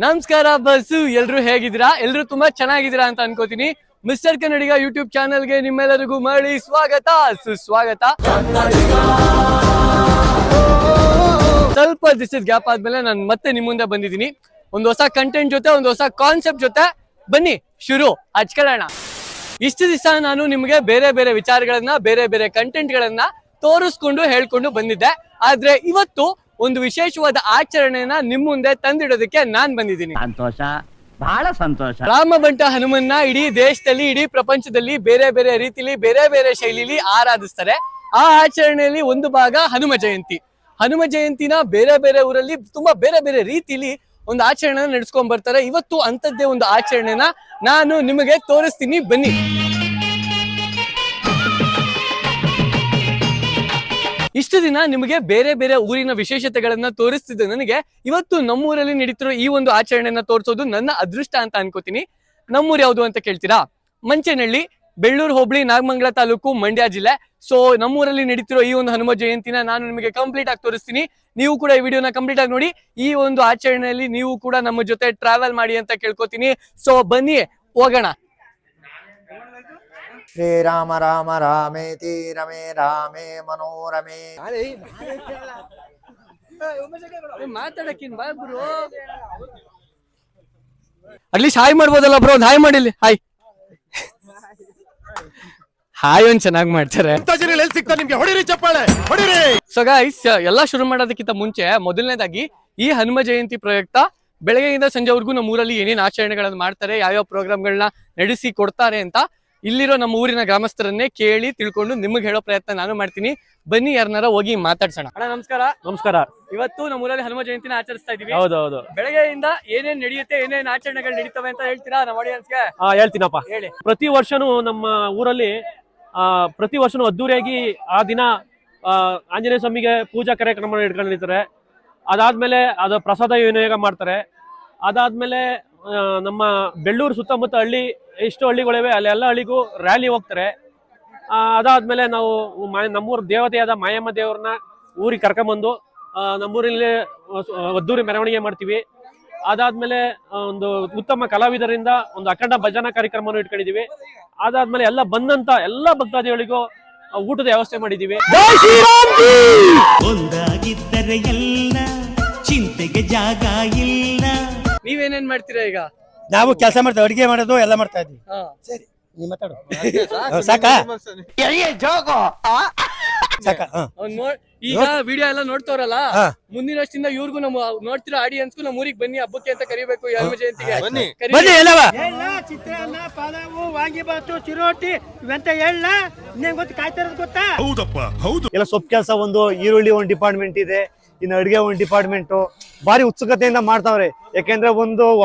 ನಮಸ್ಕಾರ ಬಸ್ಸು, ಎಲ್ರು ಹೇಗಿದ್ದೀರಾ? ಎಲ್ರು ತುಂಬಾ ಚೆನ್ನಾಗಿದ್ದೀರಾ ಅಂತ ಅನ್ಕೋತೀನಿ. ಮಿಸ್ಟರ್ ಕನ್ನಡಿಗ ಯೂಟ್ಯೂಬ್ ಚಾನೆಲ್ಗೆ ನಿಮ್ಮೆಲ್ಲರಿಗೂ ಮರಳಿ ಸ್ವಾಗತ, ಸುಸ್ವಾಗತ. ಸ್ವಲ್ಪ ದಿಸ್ ಗ್ಯಾಪ್ ಆದ್ಮೇಲೆ ನಾನು ಮತ್ತೆ ನಿಮ್ ಮುಂದೆ ಬಂದಿದ್ದೀನಿ ಒಂದು ಹೊಸ ಕಂಟೆಂಟ್ ಜೊತೆ, ಒಂದು ಹೊಸ ಕಾನ್ಸೆಪ್ಟ್ ಜೊತೆ. ಬನ್ನಿ ಶುರು ಹಚ್ಕೊಳ್ಳೋಣ. ಇಷ್ಟು ದಿವಸ ನಾನು ನಿಮ್ಗೆ ಬೇರೆ ಬೇರೆ ವಿಚಾರಗಳನ್ನ, ಬೇರೆ ಬೇರೆ ಕಂಟೆಂಟ್ ಗಳನ್ನ ತೋರಿಸ್ಕೊಂಡು ಹೇಳ್ಕೊಂಡು ಬಂದಿದ್ದೆ. ಆದ್ರೆ ಇವತ್ತು ಒಂದು ವಿಶೇಷವಾದ ಆಚರಣೆನ ನಿಮ್ ಮುಂದೆ ತಂದಿಡೋದಕ್ಕೆ ನಾನ್ ಬಂದಿದ್ದೀನಿ. ಸಂತೋಷ, ಬಹಳ ಸಂತೋಷ. ರಾಮಬಂಟ ಹನುಮನ್ನ ಇಡೀ ದೇಶದಲ್ಲಿ, ಇಡೀ ಪ್ರಪಂಚದಲ್ಲಿ ಬೇರೆ ಬೇರೆ ರೀತಿಲಿ, ಬೇರೆ ಬೇರೆ ಶೈಲಿಲಿ ಆರಾಧಿಸ್ತಾರೆ. ಆ ಆಚರಣೆಯಲ್ಲಿ ಒಂದು ಭಾಗ ಹನುಮ ಜಯಂತಿ. ಹನುಮ ಜಯಂತಿನ ಬೇರೆ ಬೇರೆ ಊರಲ್ಲಿ ತುಂಬಾ ಬೇರೆ ಬೇರೆ ರೀತಿಲಿ ಒಂದು ಆಚರಣೆನ ನಡೆಸ್ಕೊಂಡ್ ಬರ್ತಾರೆ. ಇವತ್ತು ಅಂತದ್ದೇ ಒಂದು ಆಚರಣೆನ ನಾನು ನಿಮಗೆ ತೋರಿಸ್ತೀನಿ, ಬನ್ನಿ. ಇಷ್ಟು ದಿನ ನಿಮಗೆ ಬೇರೆ ಬೇರೆ ಊರಿನ ವಿಶೇಷತೆಗಳನ್ನ ತೋರಿಸ್ತಿದ್ದೆ ನನಗೆ. ಇವತ್ತು ನಮ್ಮೂರಲ್ಲಿ ನಡೀತಿರೋ ಈ ಒಂದು ಆಚರಣೆಯನ್ನ ತೋರಿಸೋದು ನನ್ನ ಅದೃಷ್ಟ ಅಂತ ಅನ್ಕೋತೀನಿ. ನಮ್ಮೂರು ಯಾವುದು ಅಂತ ಕೇಳ್ತೀರಾ? ಮಂಚೇನಹಳ್ಳಿ, ಬೆಳ್ಳೂರು ಹೋಬಳಿ, ನಾಗಮಂಗಲ ತಾಲೂಕು, ಮಂಡ್ಯ ಜಿಲ್ಲೆ. ಸೊ ನಮ್ಮೂರಲ್ಲಿ ನಡೀತಿರೋ ಈ ಒಂದು ಹನುಮ ಜಯಂತಿನ ನಾನು ನಿಮಗೆ ಕಂಪ್ಲೀಟ್ ಆಗಿ ತೋರಿಸ್ತೀನಿ. ನೀವು ಕೂಡ ಈ ವಿಡಿಯೋನ ಕಂಪ್ಲೀಟ್ ಆಗಿ ನೋಡಿ. ಈ ಒಂದು ಆಚರಣೆಯಲ್ಲಿ ನೀವು ಕೂಡ ನಮ್ಮ ಜೊತೆ ಟ್ರಾವೆಲ್ ಮಾಡಿ ಅಂತ ಕೇಳ್ಕೊತೀನಿ. ಸೊ ಬನ್ನಿ ಹೋಗೋಣ. ಶ್ರೀರಾಮ ರಾಮ ರಾಮೇತಿ ರಮೇ ರಾಮೇ ಮನೋರಮೇ. ಮಾತಾಡಕ್ಕಿನ್ ಬಾ ಬ್ರೋ, ಅಟ್ಲೀಸ್ಟ್ ಹಾಯ್ ಮಾಡ್ಬೋದಲ್ಲ ಬ್ರೋ? ಒಂದು ಹಾಯ್ ಮಾಡಿಲಿ. ಹಾಯ್ ಹಾಯ್ ಒಂದ್ ಚೆನ್ನಾಗಿ ಮಾಡ್ತಾರೆ. ಸೊ ಗೈಸ್, ಎಲ್ಲಾ ಶುರು ಮಾಡೋದಕ್ಕಿಂತ ಮುಂಚೆ ಮೊದಲನೇದಾಗಿ ಈ ಹನುಮ ಜಯಂತಿ ಪ್ರಯುಕ್ತ ಬೆಳಗ್ಗೆಯಿಂದ ಸಂಜೆವರೆಗೂ ನಮ್ಮ ಊರಲ್ಲಿ ಏನೇನ್ ಆಚರಣೆಗಳನ್ನ ಮಾಡ್ತಾರೆ, ಯಾವ್ಯಾವ ಪ್ರೋಗ್ರಾಮ್ಗಳನ್ನ ನಡೆಸಿ ಕೊಡ್ತಾರೆ ಅಂತ ಇಲ್ಲಿರೋ ನಮ್ಮ ಊರಿನ ಗ್ರಾಮಸ್ಥರನ್ನೇ ಕೇಳಿ ತಿಳ್ಕೊಂಡು ನಿಮಗೆ ಹೇಳೋ ಪ್ರಯತ್ನ ನಾನು ಮಾಡ್ತೀನಿ. ಬನ್ನಿ ಯಾರನ್ನಾರ ಹೋಗಿ ಮಾತಾಡ್ಸೋಣ. ಅಣ್ಣ ನಮಸ್ಕಾರ. ನಮಸ್ಕಾರ. ಇವತ್ತು ನಮ್ಮ ಊರಲ್ಲಿ ಹನುಮ ಜಯಂತಿನ ಆಚರಿಸ್ತಾ ಇದೀವಿ. ಹೌದೌದು. ಬೆಳಗ್ಗೆಯಿಂದ ಏನೇನ್ ನಡೆಯುತ್ತೆ, ಏನೇನ್ ಆಚರಣೆಗಳು ನಡೀತವೆ ಅಂತ ಹೇಳ್ತೀರಾ ನಮ್ಮ ಆಡಿಯನ್ಸ್ಗೆ? ಹೇಳ್ತೀನಪ್ಪ. ಹೇಳಿ. ಪ್ರತಿ ವರ್ಷನೂ ನಮ್ಮ ಊರಲ್ಲಿ ಪ್ರತಿ ವರ್ಷನೂ ಅದ್ದೂರಿಯಾಗಿ ಆ ದಿನ ಆಂಜನೇಯ ಸ್ವಾಮಿಗೆ ಪೂಜಾ ಕಾರ್ಯಕ್ರಮ ಇಟ್ಕೊಂಡು ನಡೀತಾರೆ. ಅದಾದ್ಮೇಲೆ ಅದು ಪ್ರಸಾದ ವಿನಿಯೋಗ ಮಾಡ್ತಾರೆ. ಅದಾದ್ಮೇಲೆ ನಮ್ಮ ಬೆಳ್ಳೂರು ಸುತ್ತಮುತ್ತ ಹಳ್ಳಿ ಎಷ್ಟು ಹಳ್ಳಿಗಳಿವೆ ಅಲ್ಲಿ ಎಲ್ಲ ಹಳ್ಳಿಗೂ ರ್ಯಾಲಿ ಹೋಗ್ತಾರೆ. ಅದಾದ್ಮೇಲೆ ನಾವು ನಮ್ಮೂರ ದೇವತೆಯಾದ ಮಾಯಮ್ಮ ದೇವ್ರನ್ನ ಊರಿಗೆ ಕರ್ಕೊಂಬಂದು ನಮ್ಮೂರಲ್ಲಿ ಅದ್ದೂರಿ ಮೆರವಣಿಗೆ ಮಾಡ್ತೀವಿ. ಅದಾದ್ಮೇಲೆ ಒಂದು ಉತ್ತಮ ಕಲಾವಿದರಿಂದ ಒಂದು ಅಖಂಡ ಭಜನಾ ಕಾರ್ಯಕ್ರಮವನ್ನು ಇಟ್ಕೊಂಡಿದೀವಿ. ಅದಾದ್ಮೇಲೆ ಎಲ್ಲ ಬಂದಂತ ಎಲ್ಲ ಭಕ್ತಾದಿಗಳಿಗೂ ಊಟದ ವ್ಯವಸ್ಥೆ ಮಾಡಿದೀವಿ. ಒಂದಾಗಿದ್ದರೆ ಎಲ್ಲ ಚಿಂತೆಗೆ ಜಾಗ ಇಲ್ಲ. ನೀವೇನೇನ್ ಮಾಡ್ತೀರಾ ಈಗ? ನಾವು ಕೆಲಸ ಮಾಡ್ತೀವಿ, ಅಡಿಗೆ ಮಾಡೋದು ಎಲ್ಲ ಮಾಡ್ತಾ ಇದ್ವಿ. ಸರಿ, ನೀ ಮಾತಾಡು. ಸಾಕಾ ಸಾಕ. ಈಗ ವಿಡಿಯೋ ಎಲ್ಲ ನೋಡ್ತವ್ರಲ್ಲ, ಮುಂದಿನ ವರ್ಷದಿಂದ ಇವ್ರಿಗೂ ನಮ್ಮ ನೋಡ್ತಿರೋ ಆಡಿಯನ್ಸ್ಗೂ ನಮ್ಮ ಊರಿಗೆ ಬನ್ನಿ ಹಬ್ಬಕ್ಕೆ ಅಂತ ಕರಿಬೇಕು. ಈ ಹನುಮ ಜಯಂತಿಗೆ ಬನ್ನಿ ಎಲ್ಲವ. ಚಿತ್ರಾನ್ನ, ಪಲಾವು, ವಾಂಗಿಬಾತು, ಚಿರೋಟಿ ಇವಂತ ಹೇಳ ನಿಂಗೆ ಗೊತ್ತು, ಕಾಯ್ತಾ ಇರೋದು ಗೊತ್ತಾ? ಹೌದಪ್ಪ, ಹೌದು. ಎಲ್ಲ ಸೊಪ್ಪು ಕೆಲಸ ಒಂದು, ಈರುಳ್ಳಿ ಒಂದು ಡಿಪಾರ್ಟ್ಮೆಂಟ್ ಇದೆ, ಇನ್ನು ಅಡಿಗೆ ಒಂದು ಡಿಪಾರ್ಟ್ಮೆಂಟ್. ಭಾರಿ ಉತ್ಸುಕತೆಯಿಂದ ಮಾಡ್ತಾವ್ರೆ. ಯಾಕೆಂದ್ರೆ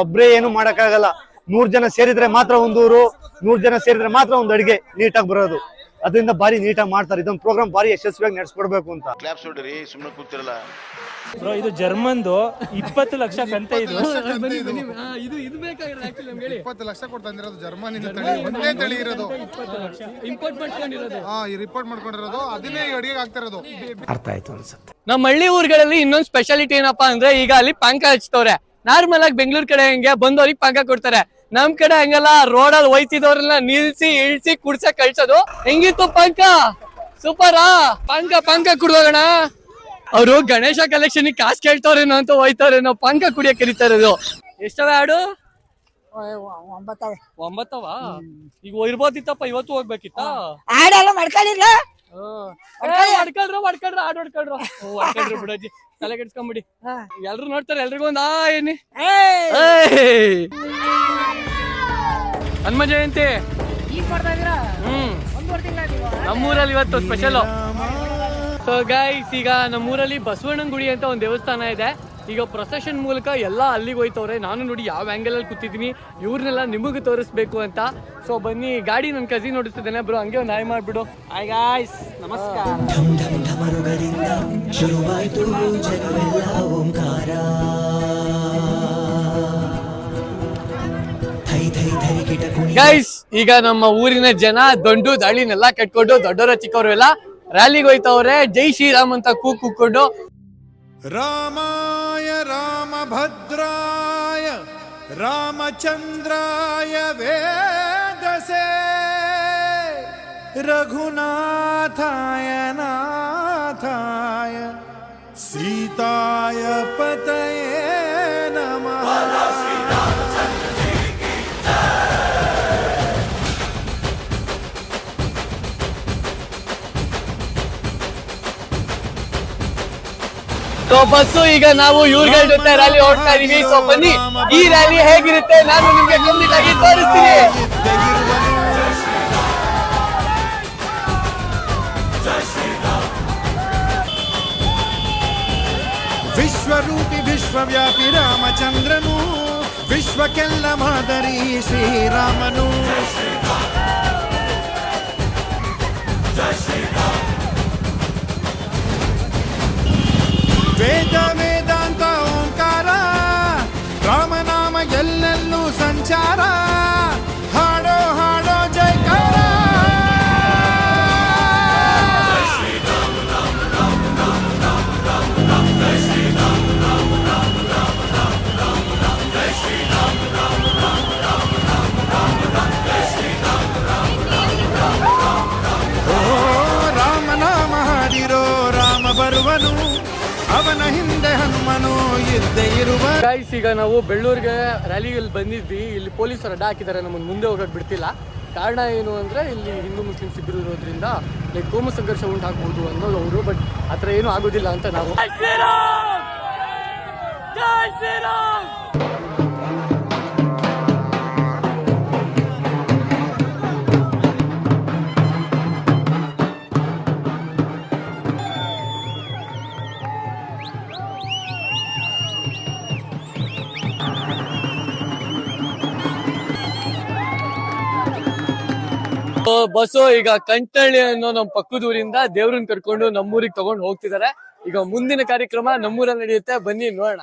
ಒಬ್ರೇ ಏನು ಮಾಡಕ್ಕಾಗಲ್ಲ. 100 ಜನ ಸೇರಿದ್ರೆ ಮಾತ್ರ ಒಂದು ಊರು, 100 ಜನ ಸೇರಿದ್ರೆ ಮಾತ್ರ ಒಂದು ಅಡಿಗೆ ನೀಟಾಗಿ ಬರೋದು. ಅದರಿಂದ ಬಾರಿ ನೀಟಾಗಿ ಮಾಡ್ತಾರೆ. ಇದೊಂದು ಪ್ರೋಗ್ರಾಮ್ ಬಾರಿ ಯಶಸ್ವಿಯಾಗಿ ನಡೆಸ್ಕೊಡ್ಬೇಕು ಅಂತ. ಕ್ಲಾಪ್ಸ್ ಹೊಡ್ರಿ, ಸುಮ್ಮನೆ ಕೂತಿರಲ್ಲ. ಇದು ಜರ್ಮನ್ದು 20 ಲಕ್ಷ ಕಂತೆ. ಇದು ಇದು ಬೇಕಾಗಿರೋದು ಆಕ್ಚುಲಿ ನಮ್ಗೆ ಹೇಳಿ. 20 ಲಕ್ಷ ಕೊಟ್ಟು ತಂದಿರೋದು ಜರ್ಮನಿಂದ ತಳಿ, ಒಂದೇ ತಳಿ ಇರೋದು. 20 ಲಕ್ಷ ಇಂಪೋರ್ಟ್ ಮಾಡ್ಕೊಂಡಿರೋದು. ಈ ರಿಪೋರ್ಟ್ ಮಾಡ್ಕೊಂಡಿರೋದು, ಅದನ್ನೇ ಅಡಿಗೆ ಆಗ್ತಿರೋದು. ಅರ್ಥ ಆಯ್ತು ಅನ್ಸುತ್ತೆ. ನಮ್ಮ ಹಳ್ಳಿ ಊರುಗಳಲ್ಲಿ ಇನ್ನೊಂದು ಸ್ಪೆಷಾಲಿಟಿ ಏನಪ್ಪಾ ಅಂದ್ರೆ, ಈಗ ಅಲ್ಲಿ ಪಾಂಕ ಹಚ್ತವ್ರೆ. ನಾರ್ಮಲ್ ಆಗಿ ಬೆಂಗಳೂರು ಕಡೆ ಹೆಂಗೆ ಬಂದವ್ರಿಗೆ ಪಾಂಕ ಕೊಡ್ತಾರೆ. ನಮ್ ಕಡೆ ಹಂಗಲ್ಲ, ರೋಡಲ್ಲಿ ಹೋಯ್ತಿದವ್ರನ್ನ ನಿಲ್ಸಿ ಇಳ್ಸಿ ಕುಡ್ಸಕ್ ಕಳ್ಸೋದು. ಹೆಂಗಿತ್ತು ಪಾಂಕ? ಸೂಪರಾ? ಪಾಂಕ ಕುಡ್ದೋಗೋಣ. ಅವರು ಗಣೇಶ ಕಲೆಕ್ಷನ್ ಕಾಸು ಕೇಳ್ತವ್ರೇನೋ ಅಂತ ಹೋಯ್ತವ್ರೇನೋ ಪಾಂಕ ಕುಡಿಯಕ್ ಕರೀತಾ ಇರೋದು. ಎಷ್ಟವ ಹಾಡು? 9. ಈಗ ಇರ್ಬೋದಿತ್ತಪ್ಪ, ಇವತ್ತು ಹೋಗ್ಬೇಕಿತ್ತ? ಆಡಲ್ಲ ಮಾಡ್ಕೊಳ್ಳಿಲ್ಲ. ಹೊಡ್ಕೊಳ್ರು ಬಿಡಜ್ಜಿ, ತಲೆ ಕೆಡ್ಸ್ಕೊಂಬಿಡಿ. ಎಲ್ರು ನೋಡ್ತಾರೆ, ಎಲ್ರಿಗೂ ಒಂದು ಏನಿ ಹನುಮ ಜಯಂತಿ. ನಮ್ಮೂರಲ್ಲಿ ಇವತ್ತು ಸ್ಪೆಷಲ್. ಸೊ ಗೈಸ್, ಈಗ ನಮ್ಮೂರಲ್ಲಿ ಬಸವಣ್ಣನ ಗುಡಿ ಅಂತ ಒಂದು ದೇವಸ್ಥಾನ ಇದೆ. ಈಗ ಪ್ರೊಸೆಷನ್ ಮೂಲಕ ಎಲ್ಲ ಅಲ್ಲಿಗೆ ಹೋಯ್ತವ್ರೆ. ನಾನು ನೋಡಿ ಯಾವ ಆಂಗಲ್ ಅಲ್ಲಿ ಕೂತಿದ್ದೀನಿ, ಇವ್ರನ್ನೆಲ್ಲ ನಿಮಗೆ ತೋರಿಸ್ಬೇಕು ಅಂತ. ಸೊ ಬನ್ನಿ, ಗಾಡಿ ನನ್ನ ಕಸಿನ್ ನೋಡಿಸ್ತಿದ್ದೇನೆ. ಬ್ರೋ ಹಂಗೆ ಒಂದು ಹಾಯ್ ಮಾಡ್ಬಿಡು. ಹಾಯ್ ಗಾಯ್ಸ್, ನಮಸ್ಕಾರ. ಶುರುವಾಯ್ತು ಜಗವೆಲ್ಲ ಓಂಕಾರ. ಗೈಸ್, ಈಗ ನಮ್ಮ ಊರಿನ ಜನ ದಂಡು ದಾಳಿನೆಲ್ಲ ಕಟ್ಕೊಂಡು ದೊಡ್ಡವರ ಚಿಕ್ಕವರು ಎಲ್ಲ ರ್ಯಾಲಿಗೆ ಹೋಯ್ತವ್ರೆ. ಜೈ ಶ್ರೀರಾಮ್ ಅಂತ ಕೂಕೊಂಡು. ರಾಮಾಯ ರಾಮಭದ್ರಾಯ ರಾಮಚಂದ್ರಾಯ ವೇದಸೆ ರಘುನಾಥಾಯ ನಾಥಾಯ ಸೀತಾಯ ಪತಯೇ ನಮಃ. ಸೊ ಬಸ್ಸು ಈಗ ನಾವು ಇವ್ರಗಳ ಜೊತೆ ರ್ಯಾಲಿ ಓಡ್ತಾ ಇದೀವಿ. ಸೊ ಬನ್ನಿ ಈ ರ್ಯಾಲಿ ಹೇಗಿರುತ್ತೆ ನಾನು ನಿಮ್ಗೆ ಕಂಪ್ಲೀಟ್ ಆಗಿ ತೋರಿಸ್ತೀನಿ. ವಿಶ್ವರೂಪಿ ವಿಶ್ವವ್ಯಾಪಿ ರಾಮಚಂದ್ರನು, ವಿಶ್ವಕ್ಕೆಲ್ಲ ಮಾದರಿ ಶ್ರೀರಾಮನು. ವೇದ ವೇದಾಂತ ಓಂಕಾರ, ರಾಮನಾಮ ಎಲ್ಲೆಲ್ಲೂ ಸಂಚಾರ. ಹಾಡೋ ಹಾಡೋ ಜೈಕಾರ. ಓ ರಾಮನಾಮ ಹಾಡಿರೋ ರಾಮ ಬರುವನು, ಅವನ ಹಿಂದೆ ಹನುಮನು ಇದ್ದೇ ಇರುವ. ಗೈಸ್ ಈಗ ನಾವು ಬೆಳ್ಳೂರಿಗೆ ರ್ಯಾಲಿಯಲ್ಲಿ ಬಂದಿದ್ವಿ. ಇಲ್ಲಿ ಪೊಲೀಸರು ಅಡ್ಡ ಹಾಕಿದ್ದಾರೆ, ನಮ್ಮನ್ನು ಮುಂದೆ ಹೋಗಕ್ಕೆ ಬಿಡ್ತಿಲ್ಲ. ಕಾರಣ ಏನು ಅಂದರೆ ಇಲ್ಲಿ ಹಿಂದೂ ಮುಸ್ಲಿಮ್ಸ್ ಇಬ್ಬರು ಇರೋದ್ರಿಂದ ಲೈಕ್ ಕೋಮು ಸಂಘರ್ಷ ಉಂಟಾಗಬಹುದು ಅನ್ನೋದು ಅವರು. ಬಟ್ ಆ ಥರ ಏನೂ ಆಗೋದಿಲ್ಲ ಅಂತ ನಾವು ಬಸ್ಸು ಈಗ ಕಂಟಳ್ಳಿ ಅನ್ನೋ ನಮ್ಮ ಪಕ್ಕದೂರಿಂದ ದೇವ್ರನ್ನ ಕರ್ಕೊಂಡು ನಮ್ಮೂರಿಗೆ ತಗೊಂಡು ಹೋಗ್ತಿದ್ದಾರೆ. ಈಗ ಮುಂದಿನ ಕಾರ್ಯಕ್ರಮ ನಮ್ಮೂರಲ್ಲಿ ನಡೆಯುತ್ತೆ, ಬನ್ನಿ ನೋಡೋಣ.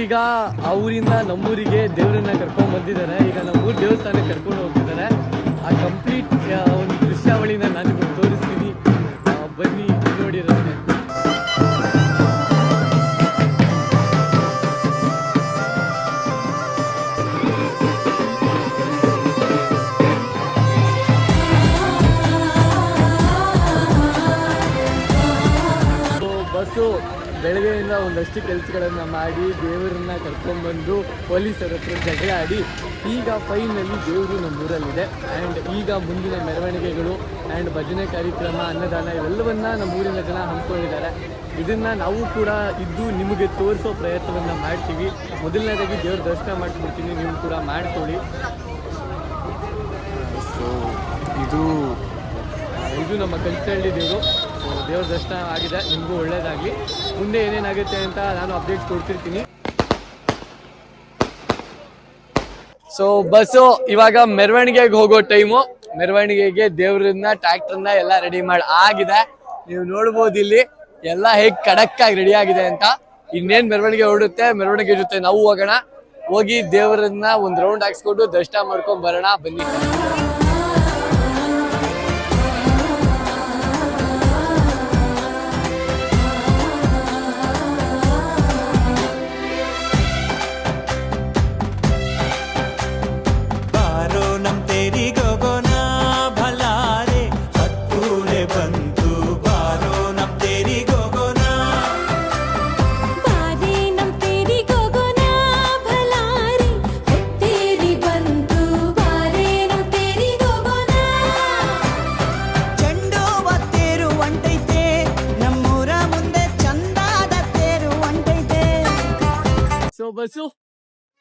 ಈಗ ಅವರಿಂದ ನಮ್ಮೂರಿಗೆ ದೇವ್ರನ್ನ ಕರ್ಕೊಂಡ್ ಬಂದಿದ್ದಾರೆ. ಈಗ ನಮ್ಮೂರ್ ದೇವಸ್ಥಾನಕ್ಕೆ ಕರ್ಕೊಂಡು ಹೋಗ್ತಿದ್ದಾರೆ. ಆ ಕಂಪ್ಲೀಟ್ ಒಂದು ದೃಶ್ಯಾವಳಿನ ನಾನು ನಿಮಗೆ ತೋರಿಸ್ತೀನಿ, ಬನ್ನಿ ನೋಡಿರುತ್ತೆ. ಬಸ್ಸು ಬೆಳಗ್ಗೆಯಿಂದ ಒಂದಷ್ಟು ಕೆಲಸಗಳನ್ನ ಮಾಡಿ ದೇವರನ್ನ ಕರ್ಕೊಂಡ್ಬಂದು ಪೊಲೀಸರ ಹತ್ರ ಜಗಳ ಆಡಿ ಈಗ ಫೈನಲಿ ದೇವರು ನಮ್ಮೂರಲ್ಲಿದೆ. ಆ್ಯಂಡ್ ಈಗ ಮುಂದಿನ ಮೆರವಣಿಗೆಗಳು ಆ್ಯಂಡ್ ಭಜನೆ ಕಾರ್ಯಕ್ರಮ, ಅನ್ನದಾನ ಇವೆಲ್ಲವನ್ನ ನಮ್ಮೂರಿನ ಜನ ಹಮ್ಮಿಕೊಂಡಿದ್ದಾರೆ. ಇದನ್ನ ನಾವು ಕೂಡ ಇದ್ದು ನಿಮಗೆ ತೋರಿಸೋ ಪ್ರಯತ್ನವನ್ನ ಮಾಡ್ತೀವಿ. ಮೊದಲನೇದಾಗಿ ದೇವ್ರ ದರ್ಶನ ಮಾಡಿಸ್ಬಿಡ್ತೀನಿ, ನೀವು ಕೂಡ ಮಾಡ್ಕೊಳ್ಳಿ. ಸೊ ಇದು ನಮ್ಮ ಕಂಚಹಳ್ಳಿ ದೇವರು. ದೇವ್ರ ದರ್ಶನ ಆಗಿದೆ, ನಿಮಗೂ ಒಳ್ಳೇದಾಗಲಿ. ಮುಂದೆ ಏನೇನಾಗುತ್ತೆ ಅಂತ ನಾನು ಅಪ್ಡೇಟ್ಸ್ ಕೊಡ್ತಿರ್ತೀನಿ. ಸೊ ಬಸ್ಸು ಇವಾಗ ಮೆರವಣಿಗೆಗೆ ಹೋಗೋ ಟೈಮು. ಮೆರವಣಿಗೆಗೆ ದೇವ್ರನ್ನ ಟ್ರ್ಯಾಕ್ಟರ್ನ ಎಲ್ಲ ರೆಡಿ ಮಾಡಿ ಆಗಿದೆ. ನೀವು ನೋಡ್ಬೋದು ಇಲ್ಲಿ ಎಲ್ಲ ಹೇಗೆ ಕಡಕ್ಕಾಗಿ ರೆಡಿ ಆಗಿದೆ ಅಂತ. ಇನ್ನೇನು ಮೆರವಣಿಗೆ ಹೊರಡುತ್ತೆ, ಮೆರವಣಿಗೆ ಜೊತೆ ನಾವು ಹೋಗೋಣ. ಹೋಗಿ ದೇವರನ್ನ ಒಂದು ರೌಂಡ್ ಹಾಕ್ಸ್ಕೊಂಡು ದರ್ಶನ ಮಾಡ್ಕೊಂಡ್ ಬರೋಣ, ಬನ್ನಿ. ಬಸ್ಸು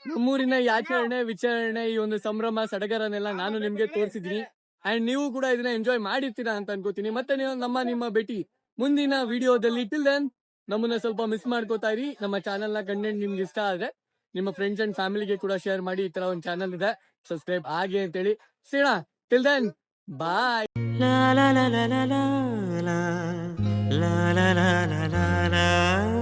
ನಮ್ಮೂರಿನ ಈ ಆಚರಣೆ ವಿಚಾರಣೆ, ಈ ಒಂದು ಸಂಭ್ರಮ ಸಡಗರನೆಲ್ಲ ನಾನು ನಿಮ್ಗೆ ತೋರಿಸಿದೀನಿ. ಅಂಡ್ ನೀವು ಕೂಡ ಇದನ್ನ ಎಂಜಾಯ್ ಮಾಡಿರ್ತೀರಾ ಅಂತ ಅನ್ಕೋತೀನಿ. ಮತ್ತೆ ನೀವು ನಮ್ಮ ಭೇಟಿ ಮುಂದಿನ ವಿಡಿಯೋದಲ್ಲಿ. ಟಿಲ್ ದೆನ್ ನಮ್ಮನ್ನ ಸ್ವಲ್ಪ ಮಿಸ್ ಮಾಡ್ಕೋತಾ ಇರಿ. ನಮ್ಮ ಚಾನೆಲ್ ನ ಕಂಟೆಂಟ್ ನಿಮ್ಗೆ ಇಷ್ಟ ಆದ್ರೆ ನಿಮ್ಮ ಫ್ರೆಂಡ್ಸ್ ಅಂಡ್ ಫ್ಯಾಮಿಲಿಗೆ ಕೂಡ ಶೇರ್ ಮಾಡಿ. ಈ ತರ ಒಂದು ಚಾನಲ್ ಇದೆ, ಸಬ್ಸ್ಕ್ರೈಬ್ ಆಗಿ ಅಂತೇಳಿ ಸಿಗೋಣ. Till then bye. la la la la la la la la la la la la